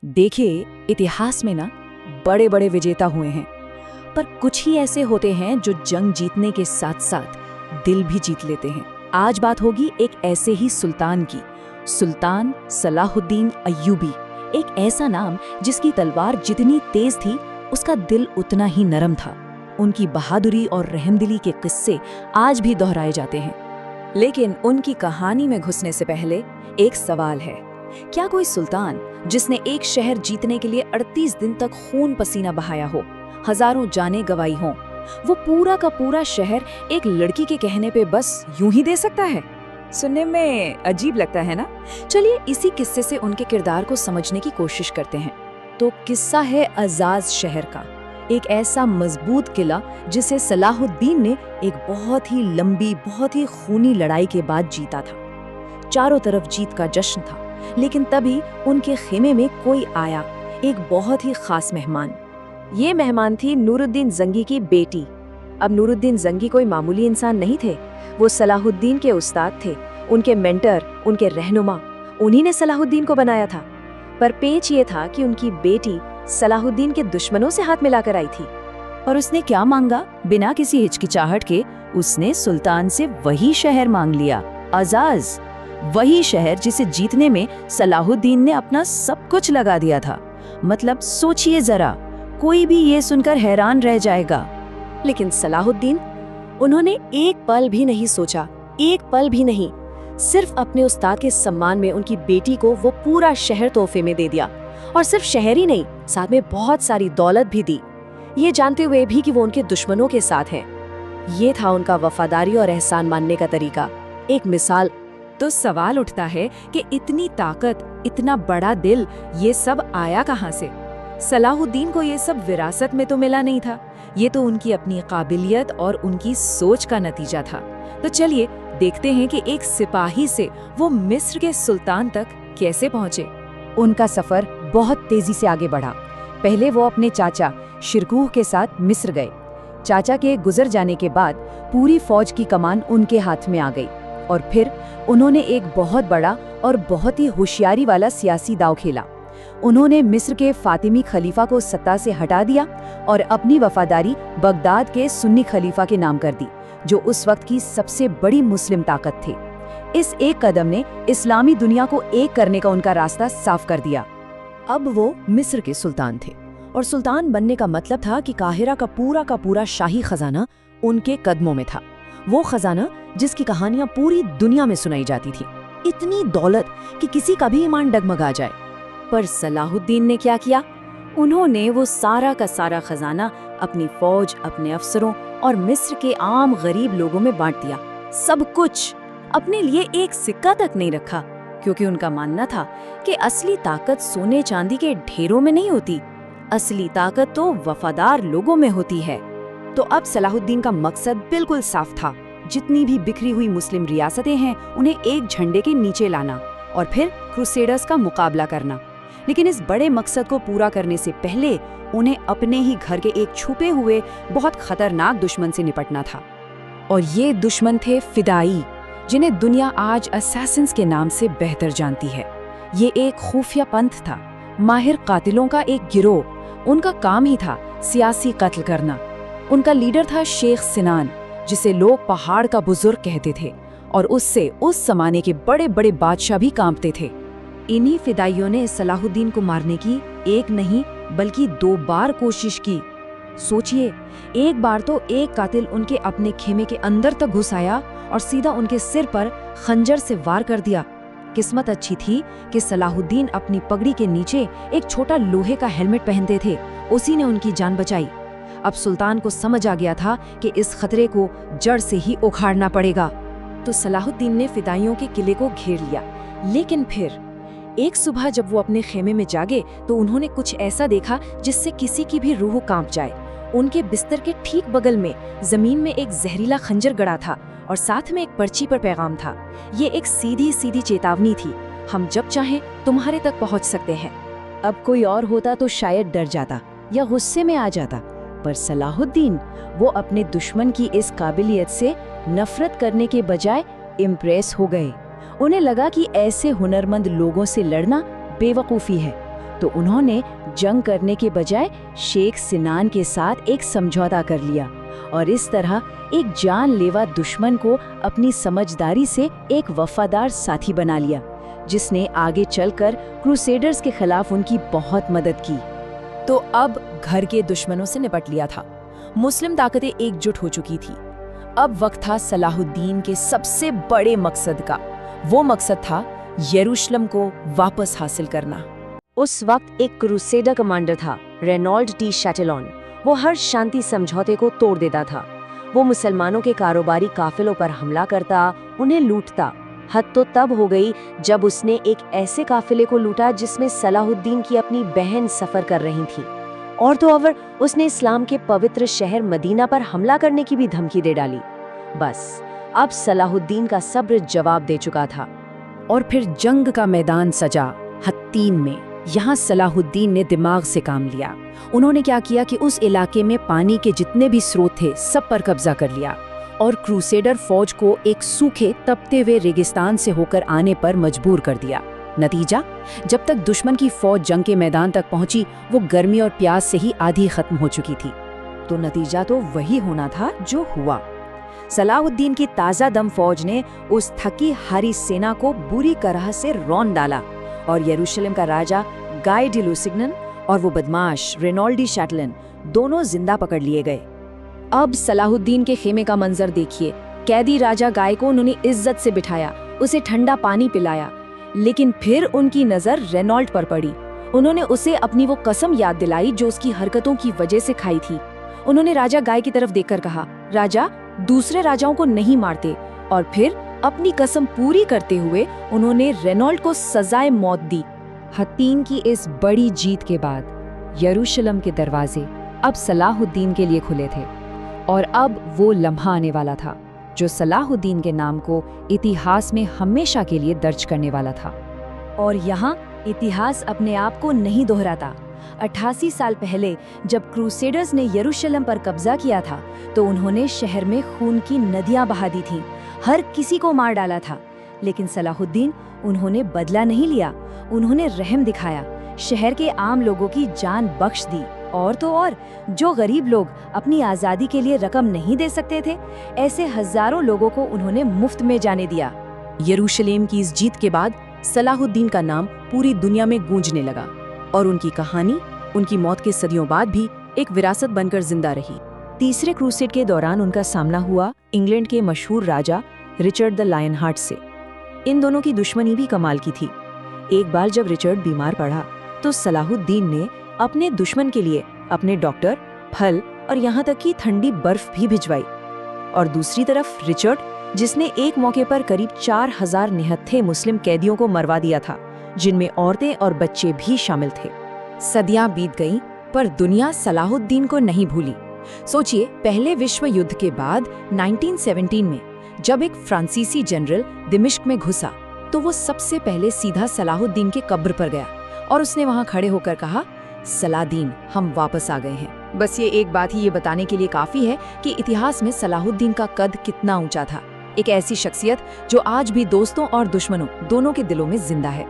देखिए, इतिहास में ना बड़े बड़े विजेता हुए हैं, पर कुछ ही ऐसे होते हैं जो जंग जीतने के साथ साथ दिल भी जीत लेते हैं। आज बात होगी एक ऐसे ही सुल्तान की, सुल्तान सलाहुद्दीन अय्यूबी। एक ऐसा नाम जिसकी तलवार जितनी तेज थी, उसका दिल उतना ही नरम था। उनकी बहादुरी और रहमदिली के किस्से आज भी दोहराए जाते हैं। लेकिन उनकी कहानी में घुसने से पहले एक सवाल है, क्या कोई सुल्तान जिसने एक शहर जीतने के लिए 38 दिन तक खून पसीना बहाया हो, हजारों जानें गंवाई हों, वो पूरा का पूरा शहर एक लड़की के कहने पे बस यूं ही दे सकता है? सुनने में अजीब लगता है ना? चलिए इसी किस्से से उनके किरदार को समझने की कोशिश करते हैं। तो किस्सा है अजाज शहर का, एक ऐसा मजबूत किला जिसे सलाहुद्दीन ने एक बहुत ही लंबी, बहुत ही खूनी लड़ाई के बाद जीता था। चारों तरफ जीत का जश्न था, लेकिन तभी उनके खेमे में कोई आया, एक बहुत ही खास मेहमान। ये मेहमान थी नूरुद्दीन जंगी की बेटी। अब नूरुद्दीन जंगी कोई मामूली इंसान नहीं थे, वो सलाहुद्दीन के उस्ताद थे, उनके मेंटर, उनके रहनुमा। उन्हीं ने सलाहुद्दीन को बनाया था। पर पेच ये था कि उनकी बेटी सलाहुद्दीन के दुश्मनों से हाथ मिलाकर आई थी। और उसने क्या मांगा? बिना किसी हिचकिचाहट के उसने सुल्तान से वही शहर मांग लिया, अजाज। वही शहर जिसे जीतने में सलाहुद्दीन ने अपना सब कुछ लगा दिया था। मतलब सोचिए जरा, कोई भी ये सुनकर हैरान रह जाएगा। लेकिन सलाहुद्दीन, उन्होंने एक पल भी नहीं सोचा, एक पल भी नहीं। सिर्फ अपने उस्ताद के सम्मान में उनकी बेटी को वो पूरा शहर तोहफे में दे दिया। और सिर्फ शहर ही नहीं, साथ में बहुत सारी दौलत भी दी, ये जानते हुए भी कि वो उनके दुश्मनों के साथ हैं। ये था उनका वफादारी और एहसान मानने का तरीका, एक मिसाल। तो सवाल उठता है कि इतनी ताकत, इतना बड़ा दिल, ये सब आया कहाँ से? सलाहुद्दीन को ये सब विरासत में तो मिला नहीं था, ये तो उनकी अपनी काबिलियत और उनकी सोच का नतीजा था। तो चलिए देखते हैं कि एक सिपाही से वो मिस्र के सुल्तान तक कैसे पहुंचे। उनका सफर बहुत तेजी से आगे बढ़ा। पहले वो अपने चाचा शिरकुह के साथ मिस्र गए। चाचा के गुजर जाने के बाद पूरी फौज की कमान उनके हाथ में आ गई और फिर उन्होंने एक बहुत बड़ा और बहुत ही होशियारी वाला सियासी दांव खेला। उन्होंने मिस्र के फातिमी खलीफा को सत्ता से हटा दिया और अपनी वफादारी बगदाद के सुन्नी खलीफा के नाम कर दी, जो उस वक्त की सबसे बड़ी मुस्लिम ताकत थे। इस एक कदम ने इस्लामी दुनिया को एक करने का उनका रास्ता साफ कर दिया। अब वो मिस्र के सुल्तान थे और सुल्तान बनने का मतलब था कि काहिरा का पूरा शाही खजाना उनके कदमों में था। वो खजाना जिसकी कहानियां पूरी दुनिया में सुनाई जाती थी। इतनी दौलत कि किसी का भी ईमान डगमगा जाए। पर सलाहुद्दीन ने क्या किया? उन्होंने वो सारा का सारा खजाना अपनी फौज, अपने अफसरों और मिस्र के आम गरीब लोगों में बांट दिया। सब कुछ। अपने लिए एक सिक्का तक नहीं रखा, क्योंकि उनका मानना था कि असली ताकत सोने चांदी के ढेरों में नहीं होती, असली ताकत तो वफादार लोगों में होती है। तो अब सलाहुद्दीन का मकसद बिल्कुल साफ था, जितनी भी बिखरी हुई मुस्लिम रियासतें हैं उन्हें एक झंडे के नीचे लाना और फिर क्रूसेडर्स का मुकाबला करना। लेकिन इस बड़े मकसद को पूरा करने से पहले उन्हें अपने ही घर के एक छुपे हुए बहुत खतरनाक दुश्मन से निपटना था। और ये दुश्मन थे फिदाई, जिन्हें दुनिया आज असैसिन्स के नाम से बेहतर जानती है। ये एक खुफिया पंथ था, माहिर कातिलों का एक गिरोह। उनका काम ही था सियासी कत्ल करना। उनका लीडर था शेख सिनान, जिसे लोग पहाड़ का बुजुर्ग कहते थे, और उससे उस जमाने के बड़े बड़े बादशाह भी कांपते थे। इन्हीं फिदाइयों ने सलाहुद्दीन को मारने की एक नहीं बल्कि 2 बार कोशिश की। सोचिए, एक बार तो एक कातिल उनके अपने खेमे के अंदर तक घुस आया और सीधा उनके सिर पर खंजर से वार कर दिया। किस्मत अच्छी थी कि सलाहुद्दीन अपनी पगड़ी के नीचे एक छोटा लोहे का हेलमेट पहनते थे, उसी ने उनकी जान बचाई। अब सुल्तान को समझ आ गया था कि इस खतरे को जड़ से ही उखाड़ना पड़ेगा। तो सलाहुद्दीन ने फिदाइयों के किले को घेर लिया। लेकिन फिर एक सुबह जब वो अपने खेमे में जागे तो उन्होंने कुछ ऐसा देखा जिससे किसी की भी रूह कांप जाए। उनके बिस्तर के ठीक बगल में जमीन में एक जहरीला खंजर गड़ा था और साथ में एक पर्ची पर पैगाम था। ये एक सीधी सीधी चेतावनी थी, हम जब चाहें तुम्हारे तक पहुंच सकते हैं। अब कोई और होता तो शायद डर जाता या गुस्से में आ जाता, पर सलाहुद्दीन, वो अपने दुश्मन की इस काबिलियत से नफरत करने के बजाय इम्प्रेस हो गए। उन्हें लगा कि ऐसे हुनरमंद लोगों से लड़ना बेवकूफ़ी है। तो उन्होंने जंग करने के बजाय शेख सिनान के साथ एक समझौता कर लिया और इस तरह एक जानलेवा दुश्मन को अपनी समझदारी से एक वफादार साथी बना लिया, जिसने आगे चलकर क्रूसेडर्स के खिलाफ उनकी बहुत मदद की। तो अब घर के दुश्मनों से निपट लिया था, मुस्लिम ताकतें एकजुट हो चुकी थी। अब वक्त था सलाहुद्दीन के सबसे बड़े मकसद का। वो मकसद था यरूशलेम को वापस हासिल करना। उस वक्त एक क्रूसेडर कमांडर था, रेनॉल्ड डी शैटेलॉन। वो हर शांति समझौते को तोड़ देता था। वो मुसलमानों के कारोबारी काफिलों पर हमला करता, उन्हें लूटता। हद तो तब हो गई जब उसने एक ऐसे काफिले को लूटा जिसमें सलाहुद्दीन की अपनी बहन सफर कर रही थी। और तो और उसने इस्लाम के पवित्र शहर मदीना पर हमला करने की भी धमकी दे डाली। बस अब सलाहुद्दीन का सब्र जवाब दे चुका था। और फिर जंग का मैदान सजा हत्तीन में। यहाँ सलाहुद्दीन ने दिमाग से काम लिया। उन्होंने क्या किया कि उस इलाके में पानी के जितने भी स्रोत थे सब पर कब्जा कर लिया और क्रूसेडर फौज को एक सूखे तपते हुए रेगिस्तान से होकर आने पर मजबूर कर दिया। नतीजा, जब तक दुश्मन की फौज जंग के मैदान तक पहुंची वो गर्मी और प्यास से ही आधी खत्म हो चुकी थी। तो नतीजा तो वही होना था जो हुआ। सलाहुद्दीन की ताज़ा दम फौज ने उस थकी हारी सेना को बुरी तरह से रौंद डाला और यरूशलेम का राजा गाय डी लुसिग्नन और वो बदमाश रेनॉल्ड डी शैटेलन दोनों जिंदा पकड़ लिए गए। अब सलाहुद्दीन के खेमे का मंजर देखिए। कैदी राजा गाय को उन्होंने इज्जत से बिठाया, उसे ठंडा पानी पिलाया, लेकिन फिर उनकी नजर रेनॉल्ड पर पड़ी। उन्होंने उसे अपनी वो कसम याद दिलाई जो उसकी हरकतों की वजह से खाई थी। उन्होंने राजा गाय की तरफ देखकर कहा, राजा दूसरे राजाओं को नहीं मारते। और फिर अपनी कसम पूरी करते हुए उन्होंने रेनॉल्ड को सजाए मौत दी। हत्तीन की इस बड़ी जीत के बाद यरूशलेम के दरवाजे अब सलाहुद्दीन के लिए खुले थे और अब वो लम्हा आने वाला था जो सलाहुद्दीन के नाम को इतिहास में हमेशा के लिए दर्ज करने वाला था। और यहाँ इतिहास अपने आप को नहीं दोहराता। 88 साल पहले जब क्रूसेडर्स ने यरूशलेम पर कब्जा किया था तो उन्होंने शहर में खून की नदियां बहा दी थीं, हर किसी को मार डाला था। लेकिन सलाहुद्दीन, उन्होंने बदला नहीं लिया, उन्होंने रहम दिखाया, शहर के आम लोगों की जान बख्श दी। और तो और जो गरीब लोग अपनी आज़ादी के लिए रकम नहीं दे सकते थे, ऐसे हजारों लोगों को उन्होंने मुफ्त में जाने दिया। यरूशलेम की इस जीत के बाद सलाहुद्दीन का नाम पूरी दुनिया में गूंजने लगा और उनकी कहानी उनकी मौत के सदियों बाद भी एक विरासत बनकर जिंदा रही। तीसरे क्रूसेड के दौरान उनका सामना हुआ इंग्लैंड के मशहूर राजा रिचर्ड द लायनहार्ट से। इन दोनों की दुश्मनी भी कमाल की थी। एक बार जब रिचर्ड बीमार पड़ा तो सलाहुद्दीन ने अपने दुश्मन के लिए अपने डॉक्टर, फल और यहाँ तक कि ठंडी बर्फ भी भिजवाई। और दूसरी तरफ रिचर्ड, जिसने एक मौके पर करीब 4000 निहत्थे मुस्लिम कैदियों को मरवा दिया था, जिनमें औरतें और बच्चे भी शामिल थे। सदियां बीत गईं, पर दुनिया सलाहुद्दीन को नहीं भूली। सोचिए, पहले विश्व युद्ध के बाद 1917 में जब एक फ्रांसीसी जनरल दिमिश्क में घुसा तो वो सबसे पहले सीधा सलाहुद्दीन के कब्र पर गया और उसने वहां खड़े होकर कहा, सलादीन, हम वापस आ गए हैं। बस ये एक बात ही ये बताने के लिए काफी है कि इतिहास में सलाहुद्दीन का कद कितना ऊंचा था। एक ऐसी शख्सियत जो आज भी दोस्तों और दुश्मनों दोनों के दिलों में जिंदा है।